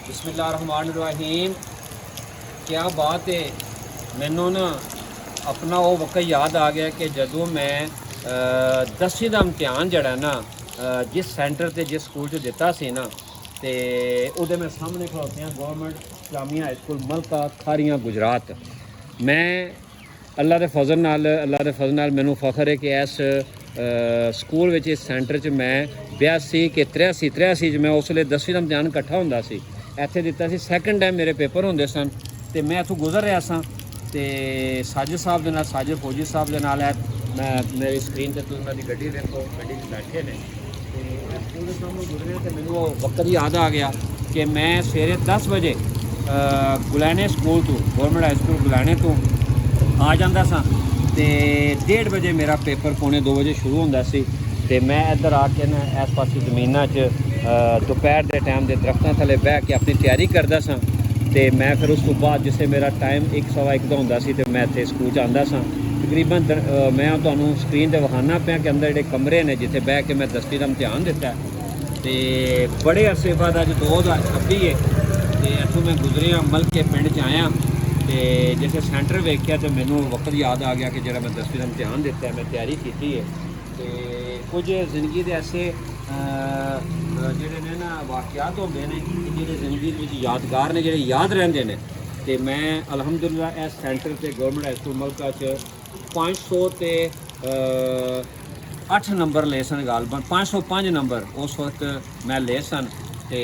बिस्मिल्लाहिर्रहमानिर्रहीम। क्या बात है, मैनू ना अपना वो वक्त याद आ गया कि जदों मैं 10वीं का इम्तिहान जड़ा ना जिस सेंटर ते जिस स्कूल च दिता सी ना ते उहदे मैं सामने खड़ोते हैं गवर्नमेंट इस्लामिया हाई स्कूल मलका खारियां गुजरात। मैं अल्लाह के फजल नाल मैनू फखर है कि इस स्कूल विच इस सेंटर च मैं 82 के 83 च मैं उस वेले 10वीं का इम्तिहान इकट्ठा हुंदा सी। ਇੱਥੇ ਦਿੱਤਾ ਸੀ ਸੈਕੰਡ ਟਾਈਮ ਮੇਰੇ ਪੇਪਰ ਹੁੰਦੇ ਸਨ ਤੇ ਮੈਂ ਇੱਥੋਂ ਗੁਜ਼ਰ ਰਿਹਾ ਸਾਂ ਤੇ ਸਾਜਿਦ ਸਾਹਿਬ ਦੇ ਨਾਲ ਸਾਜਿਦ ਫੌਜੀ ਸਾਹਿਬ ਦੇ ਨਾਲ ਹੈ। ਮੈਂ ਮੇਰੀ ਸਕਰੀਨ ਤੇ ਤੁਸੀਂ ਉਹਨਾਂ ਦੀ ਗੱਡੀ ਦੇਖੋ, ਗੱਡੀ 'ਚ ਬੈਠੇ ਨੇ ਤੇ ਸਕੂਲ ਦੇ ਸਾਹਮਣੇ ਗੁਜ਼ਰੇ ਤੇ ਮੈਨੂੰ ਉਹ ਵਕਤ ਯਾਦ ਆ ਗਿਆ ਕਿ ਮੈਂ ਸਵੇਰੇ 10 ਵਜੇ ਗੁਲਾਣੇ ਸਕੂਲ ਤੋਂ ਗਵਰਨਮੈਂਟ ਹਾਈ ਸਕੂਲ ਗੁਲਾਣੇ ਤੋਂ ਆ ਜਾਂਦਾ ਸਾਂ ਤੇ 1:30 ਵਜੇ ਮੇਰਾ ਪੇਪਰ ਪੌਣੇ 2 ਵਜੇ ਸ਼ੁਰੂ ਹੁੰਦਾ ਸੀ ਤੇ मैं इधर आके ना इस पासे जमीनों दोपहर के टाइम के दरख्तों थले बह के अपनी तैयारी करता सा ते मैं फिर उस तो बाद जिससे मेरा टाइम 1:15 का होंदा सी ते मैं इत्थे स्कूल च आंदा सा तकरीबन मैं तुहानूं स्क्रीन ते विखाना पिया कि अंदर जिहड़े कमरे ने जिथे बह के मैं 10वीं का इम्तिहान दिता ते बड़े अरसे बाद अज 2026 है ते इत्थों मैं गुजरिया मलके पिंड च आया ते जिथे सेंटर वेख्या तो मैनूं वक्त याद आ गया कि जिहड़ा मैं 10वीं का इम्तिहान दिता है मैं तैयारी की है ते कुछ जिंदगी के ऐसे जिहड़े ने ना वाक़यात होंदे ने जिहड़े जिंदगी विच यादगार ने जिहड़े याद रहिंदे ने ते मैं अलहमदुलिल्ला इस सेंटर ते गवर्नमेंट हाई स्कूल मलका च 500 ते 8 नंबर ले सन गालबन 505 नंबर उस वक्त मैं ले सन ते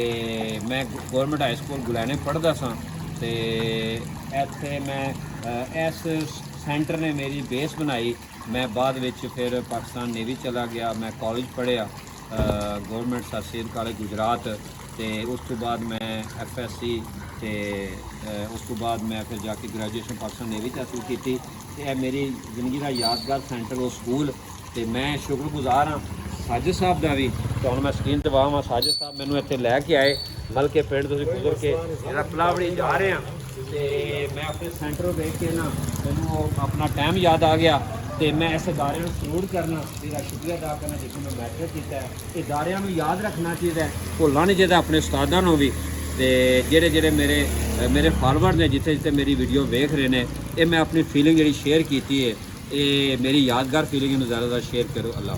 मैं गवर्नमेंट हाई स्कूल गुलाने पढ़दा सा ते इत्थे मैं इस सेंटर ने मेरी बेस बनाई। मैं बाद विच फिर पाकिस्तान नेवी चला गया, मैं कॉलेज पढ़िया government sir Syed college Gujarat ते उस तो बाद मैं FSC ते उस तो बाद मैं फिर जाके ग्रेजुएशन पाकिस्तान नेवी हासिल की ते मेरी जिंदगी का यादगार सेंटर वो स्कूल ते मैं शुक्रगुजार हाँ साजिद साहब का भी। तो मैं स्क्रीन ते वाह साजिद साहब मैनू इत्थे लैके आए मलके पिंड तो गुजर के जरा पलावड़ी जा रहे हैं तो मैं अपने सेंटर देख के ना मैनू अपना टाइम याद आ गया तो मैं इस इदारे को सलूट करना मेरा शुक्रिया अदा करना जिसमें मैं मैट्रिक किया है। इदारियां याद रखना चाहिए, भुलना नहीं चाहिए अपने उस्तादां नूं भी ते जेह्ड़े मेरे फॉलोअर ने जिथे जिथे मेरी वीडियो वेख रहे हैं ये मैं अपनी फीलिंग जी शेयर की है ये मेरी यादगार फीलिंग ज़्यादा शेयर करो। अल्लाह।